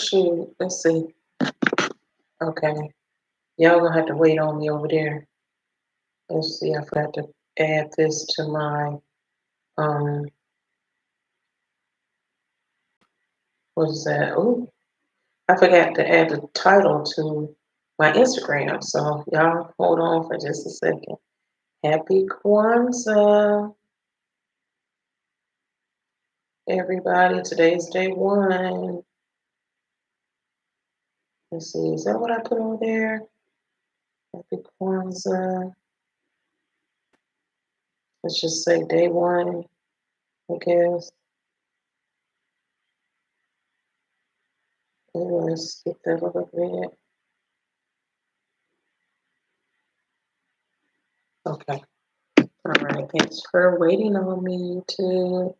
shoot. Let's see. Okay. Y'all gonna have to wait on me over there. Let's see. I forgot to add this to my um. What is that? Oh, I forgot to add the title to my Instagram. So y'all hold on for just a second. Happy Kwanzaa, everybody. Today's day one. Let's see. Is that what I put over there? Happy Kwanzaa. Let's just say day one, I guess. Let's skip that a little bit. Okay. All right. Thanks for waiting on me to.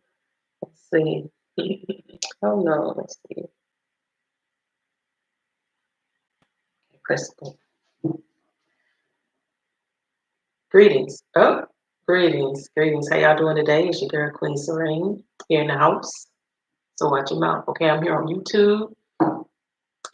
Let's see. Oh no. Let's see. Press play. Greetings. Oh, greetings. Greetings. How y'all doing today? It's your girl Queen Serene here in the house. So watch your mouth. Okay, I'm here on YouTube,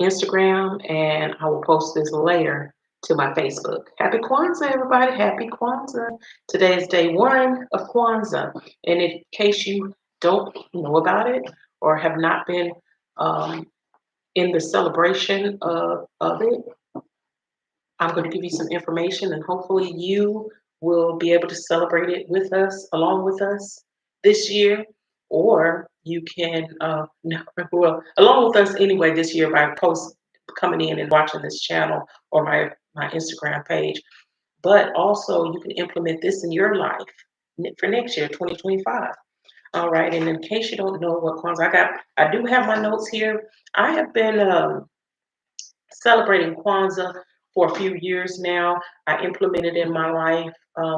Instagram, and I will post this later to my Facebook. Happy Kwanzaa, everybody. Happy Kwanzaa. Today is day one of Kwanzaa. And in case you don't know about it or have not been um, in the celebration of it, I'm going to give you some information and hopefully you will be able to celebrate it with us, along with us this year, or you can, no, well, along with us anyway this year by post coming in and watching this channel or my Instagram page. But also you can implement this in your life for next year, 2025. All right, and in case you don't know what Kwanzaa, I do have my notes here. I have been celebrating Kwanzaa for a few years now. I implemented in my life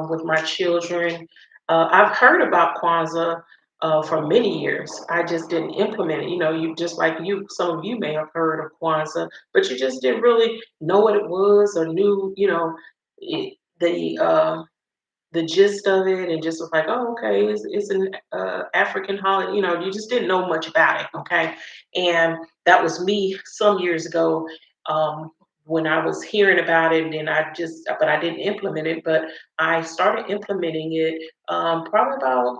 with my children. I've heard about Kwanzaa for many years. I just didn't implement it. You know, you just like you, some of you may have heard of Kwanzaa, but you just didn't really know what it was or knew, you know, it, the gist of it, and just was like, oh, okay, it's an African holiday. You know, you just didn't know much about it. Okay, and that was me some years ago when I was hearing about it, and then but I didn't implement it. But I started implementing it probably about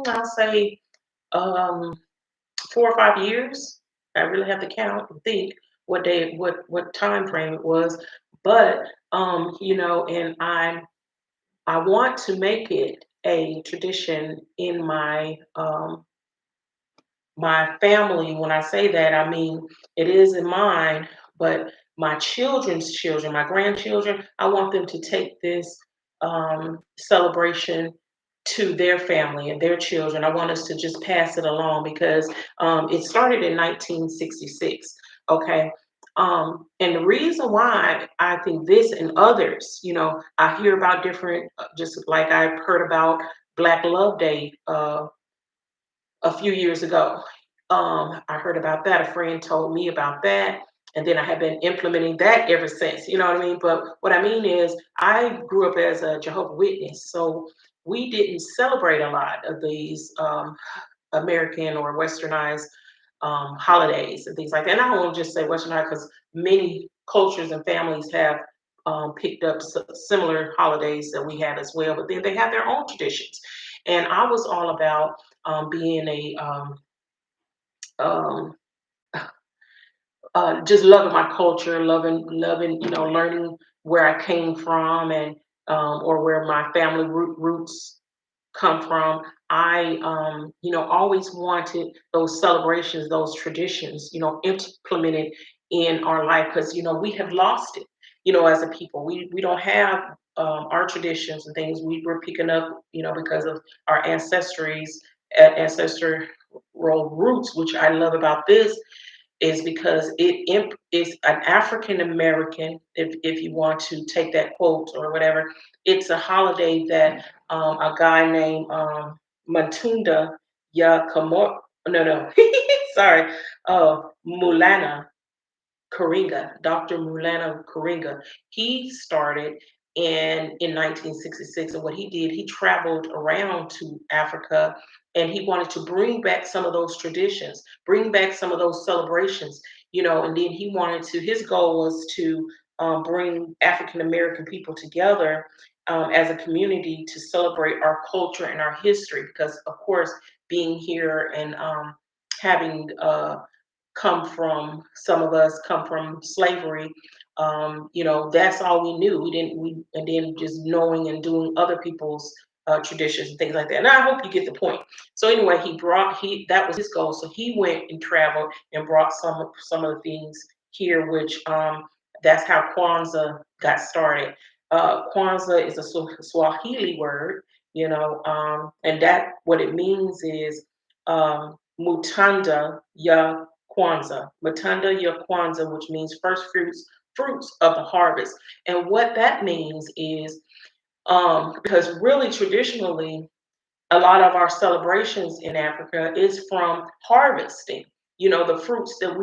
I'll say um, 4 or 5 years. I really have to count and think what time frame it was, but you know, and I want to make it a tradition in my family. When I say that, I mean it is in mine, but my children's children, my grandchildren, I want them to take this celebration to their family and their children. I want us to just pass it along because it started in 1966. Okay. And the reason why I think this and others, you know, I hear about different, just like I've heard about Black Love Day a few years ago. I heard about that. A friend told me about that. And then I have been implementing that ever since. You know what I mean? But what I mean is, I grew up as a Jehovah's Witness. So we didn't celebrate a lot of these American or westernized holidays and things like that. And I won't just say westernized because many cultures and families have picked up similar holidays that we have as well, but then they have their own traditions. And I was all about being a um, just loving my culture, loving, you know, learning where I came from and or where my family roots come from. I, you know, always wanted those celebrations, those traditions, you know, implemented in our life because, you know, we have lost it, you know, as a people. We don't have our traditions and things we were picking up, you know, because of our ancestral roots, which I love about this is because is an African American, if you want to take that quote or whatever, it's a holiday that a guy named Matunda Yakamor, no, sorry, Mulana Karinga, Dr. Mulana Karinga, he started in 1966. And what he did, he traveled around to Africa and he wanted to bring back some of those traditions, bring back some of those celebrations. and then he wanted to, his goal was to bring African American people together as a community to celebrate our culture and our history, because, of course, being here and having come from, some of us come from slavery. That's all we knew. And then just knowing and doing other people's traditions and things like that. And I hope you get the point. So anyway, that was his goal. So he went and traveled and brought some of the things here, which that's how Kwanzaa got started. Kwanzaa is a Swahili word, and that what it means is Mutanda ya Kwanzaa, Matunda ya Kwanzaa, which means first fruits of the harvest. And what that means is, because really traditionally, a lot of our celebrations in Africa is from harvesting, the fruits that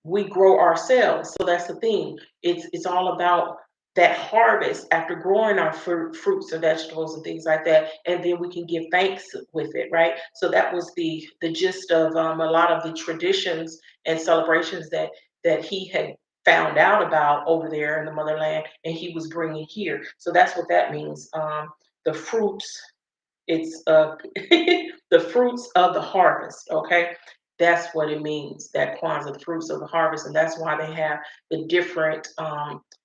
we grow ourselves. So that's the thing. It's all about that harvest after growing our fruits and vegetables and things like that, and then we can give thanks with it, right? So that was the gist of a lot of the traditions and celebrations that he had found out about over there in the motherland, and he was bringing here. So that's what that means. The fruits it's the fruits of the harvest. Okay, that's what it means. That Kwanzaa, the fruits of the harvest, and that's why they have the different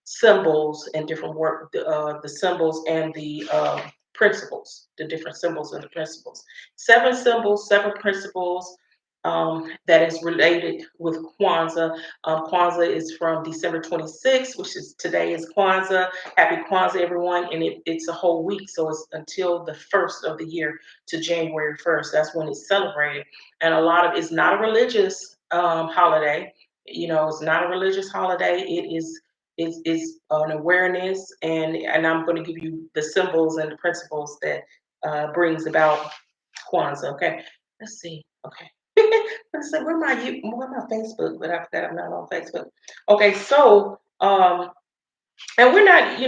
symbols and different work, the symbols and the principles, the different symbols and the principles. Seven symbols, seven principles. That is related with Kwanzaa. Kwanzaa is from December 26th, which is today is Kwanzaa. Happy Kwanzaa, everyone. And it's a whole week. So it's until the first of the year to January 1st. That's when it's celebrated. And it's not a religious holiday. It's not a religious holiday. Is an awareness. And I'm going to give you the symbols and the principles that brings about Kwanzaa. Okay. Let's see. Okay. Let's see. Where my Facebook? But I forgot I'm not on Facebook. Okay. So and we're not,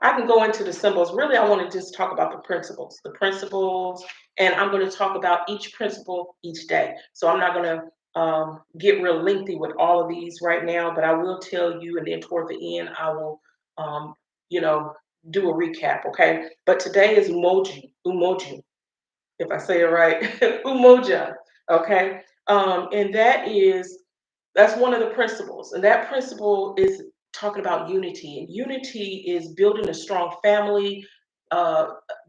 I can go into the symbols. Really, I want to just talk about the principles. The principles, and I'm going to talk about each principle each day. So I'm not going to get real lengthy with all of these right now, but I will tell you, and then toward the end, I will, um, you know, do a recap. Okay. But today is Umoji, if I say it right, Umoja. Okay. And that's one of the principles. And that principle is talking about unity. And unity is building uh,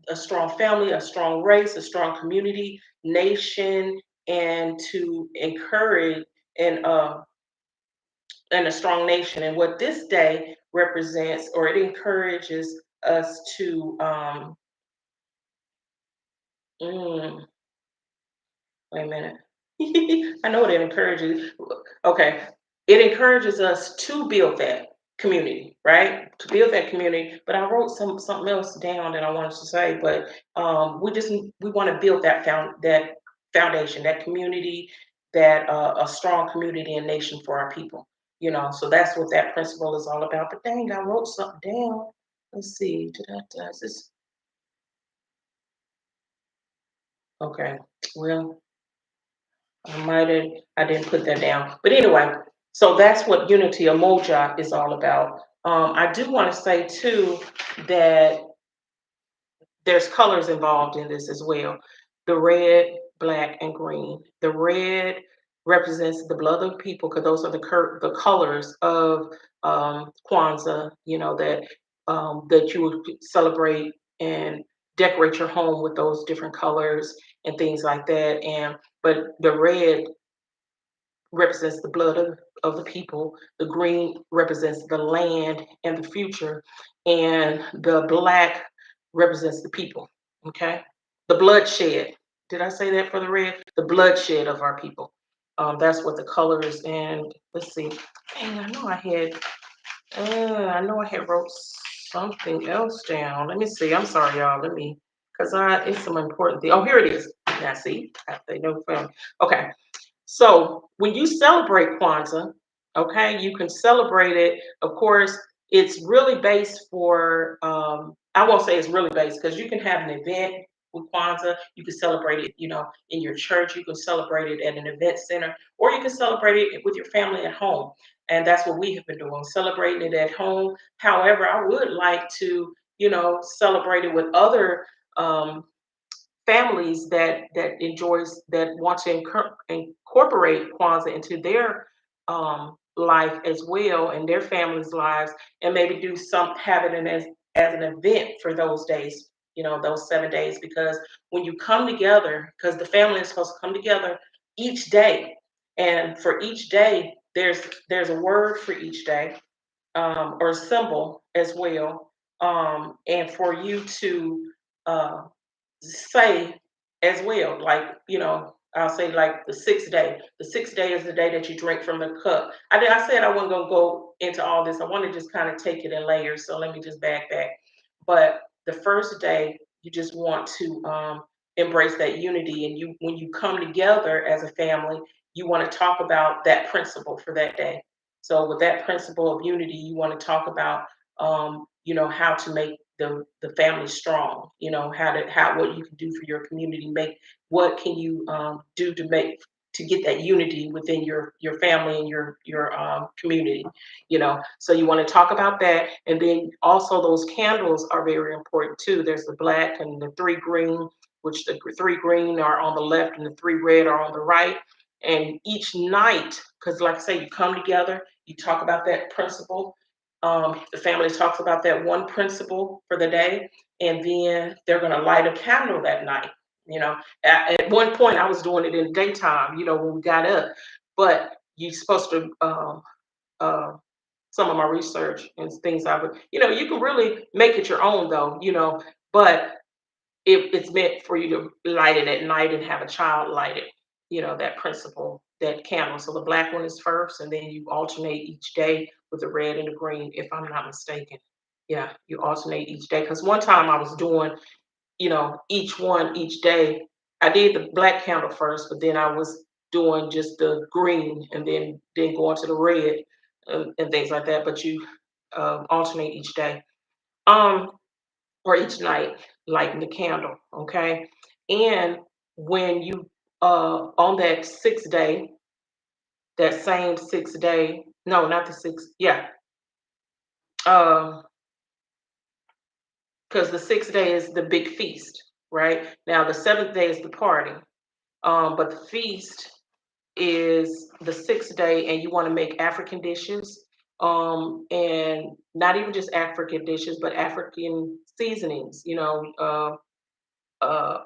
a strong race, a strong community, nation, and to encourage and uh, and a strong nation. And what this day represents, or it encourages us to mm, wait a minute. I know what it encourages. Okay. It encourages us to build that community, right? To build that community. But I wrote something else down that I wanted to say, but we want to build that foundation, that community, that a strong community and nation for our people. So that's what that principle is all about. But dang, I wrote something down. Let's see. Is this okay? Well, I didn't put that down. But anyway, so that's what Unity Umoja is all about. I do want to say too that there's colors involved in this as well. The red, black, and green. The red represents the blood of the people, because those are the colors of Kwanzaa. That you would celebrate and decorate your home with those different colors and things like that. But the red represents the blood of the people. The green represents the land and the future. And the black represents the people. Okay. The bloodshed. Did I say that for the red? The bloodshed of our people. That's what the colors. And let's see. Dang, I know I had wrote something else down. Let me see. I'm sorry, y'all. Because it's some important thing. Oh, here it is. Now, see, they know film. Okay. So when you celebrate Kwanzaa, okay, you can celebrate it. Of course, it's really based for, I won't say it's really based, because you can have an event with Kwanzaa. You can celebrate it, in your church. You can celebrate it at an event center, or you can celebrate it with your family at home. And that's what we have been doing, celebrating it at home. However, I would like to, celebrate it with other um, families that want to incorporate Kwanzaa into their life as well, and their families' lives, and maybe do some have it in as an event for those days, those 7 days. Because when you come together, because the family is supposed to come together each day, and for each day there's a word for each day, or a symbol as well, and for you to uh, say as well, like, I'll say like the sixth day. The sixth day is the day that you drink from the cup. I said I wasn't gonna go into all this. I want to just kind of take it in layers. So let me just back. But the first day, you just want to embrace that unity, and you when you come together as a family, you want to talk about that principle for that day. So with that principle of unity, you want to talk about how to make the family strong, how what you can do for your community, make what can you do to get that unity within your family and your community. So you want to talk about that. And then also those candles are very important too. There's the black and the three green, which the three green are on the left and the three red are on the right. And each night, because like I say, you come together, you talk about that principle. The family talks about that one principle for the day, and then they're going to light a candle that night. You know, at one point I was doing it in the daytime, when we got up, but you're supposed to. Some of my research and things I would, you can really make it your own though, but it's meant for you to light it at night and have a child light it, that principle, that candle. So the black one is first, and then you alternate each day with the red and the green, if I'm not mistaken. Yeah, you alternate each day. Because one time I was doing, each one each day. I did the black candle first, but then I was doing just the green, and then going to the red, and things like that. But you alternate each day. Um, or each night, lighting the candle, okay? And when you on that sixth day, that same sixth day, no, not the sixth, yeah, um, because the sixth day is the big feast, right? Now the seventh day is the party, but the feast is the sixth day, and you want to make African dishes, and not even just African dishes, but African seasonings,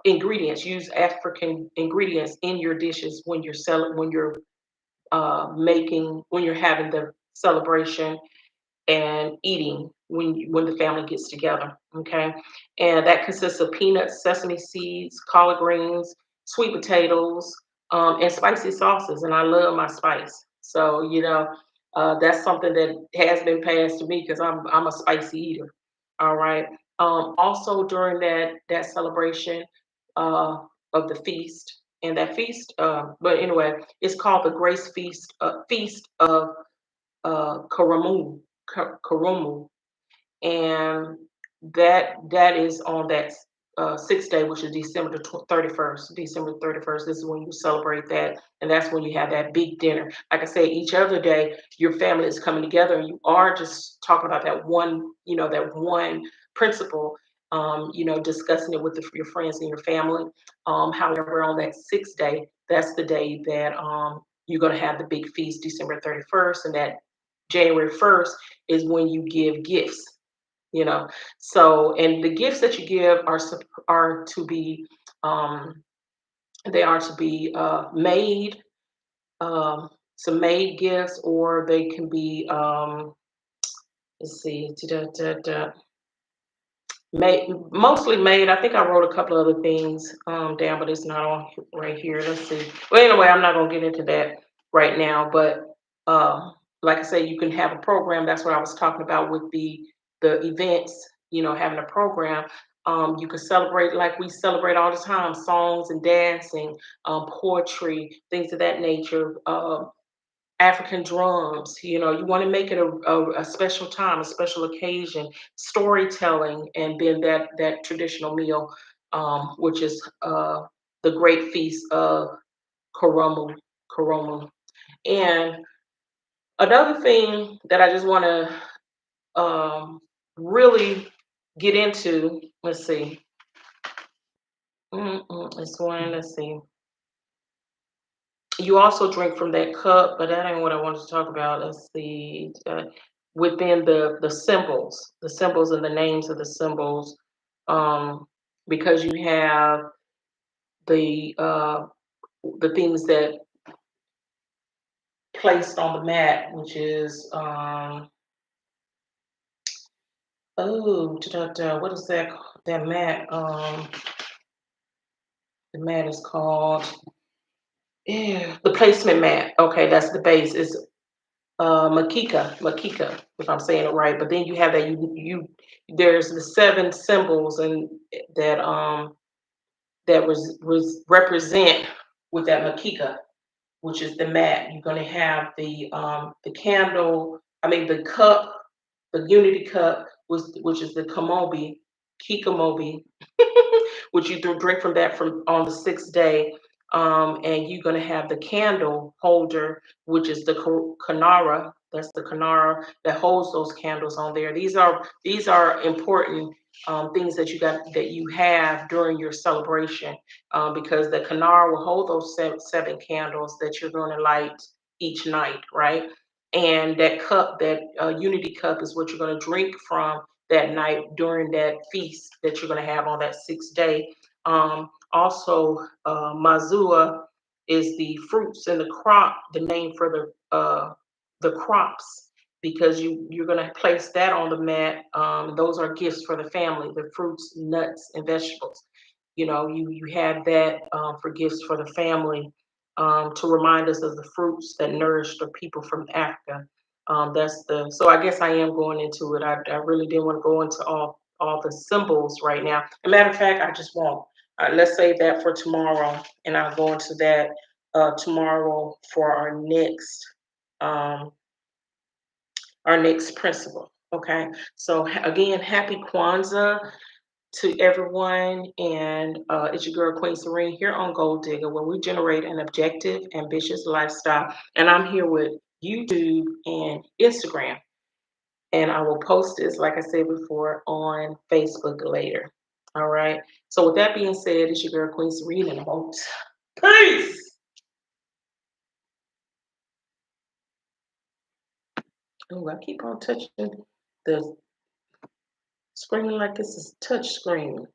ingredients. Use African ingredients in your dishes when you're making when you're having the celebration and eating when the family gets together. Okay, and that consists of peanuts, sesame seeds, collard greens, sweet potatoes, and spicy sauces. And I love my spice, so that's something that has been passed to me because I'm a spicy eater. All right. Also during that celebration uh, of the feast. And that feast, but anyway, it's called the Grace Feast, Feast of Karamu, Karamu, and that is on that sixth day, which is December the 31st. December 31st. This is when you celebrate that, and that's when you have that big dinner. Like I say, each other day, your family is coming together, and you are just talking about that one principle. Discussing it with your friends and your family. However, on that sixth day, that's the day that you're going to have the big feast, December 31st, and that January 1st is when you give gifts, you know. So, and the gifts that you give are to be um, they are to be made, um, some made gifts, or they can be let's see, made, mostly made. I think I wrote a couple other things down, but it's not on right here. Let's see. Well, anyway, I'm not gonna get into that right now. But like I say, you can have a program. That's what I was talking about with the events. Having a program. You can celebrate like we celebrate all the time: songs and dancing, poetry, things of that nature. African drums. You want to make it a special time, a special occasion, storytelling, and then that traditional meal. which is the great feast of Karamu. Karamu. And another thing that I just want to really get into, let's see, it's one, let's see. You also drink from that cup, but that ain't what I wanted to talk about. Let's see. Within the symbols and the names of the symbols, um, because you have the uh, the things that placed on the mat, which is what is that? That mat? The mat is called, yeah, the placement mat. Okay, that's the base. It's Makika, if I'm saying it right. But then you have that you there's the seven symbols and that was represent with that Makika, which is the mat. You're going to have the candle. I mean the cup, the unity cup, which is the kamobi, kikamobi, which you drink from that from on the sixth day. And you're going to have the candle holder, which is the kanara. That's the kanara that holds those candles on there. These are important things that you have during your celebration, because the kanara will hold those seven candles that you're going to light each night, right? And that cup, that unity cup, is what you're going to drink from that night during that feast that you're going to have on that sixth day. Also, mazua is the fruits and the crop, the name for the crops, because you're going to place that on the mat. Those are gifts for the family, the fruits, nuts, and vegetables. You have that for gifts for the family, to remind us of the fruits that nourish the people from Africa. So I guess I am going into it. I really didn't want to go into all the symbols right now. As a matter of fact, I just won't. Let's save that for tomorrow, and I'll go into that tomorrow for um, our next principle. Okay. So again, happy Kwanzaa to everyone, and it's your girl Queen Serene here on Gold Digger, where we generate an objective, ambitious lifestyle. And I'm here with YouTube and Instagram, and I will post this, like I said before, on Facebook later. All right. So with that being said, it's your girl Queen Serene, and I'm out. Peace. Oh, I keep on touching the screen like this is touch screen.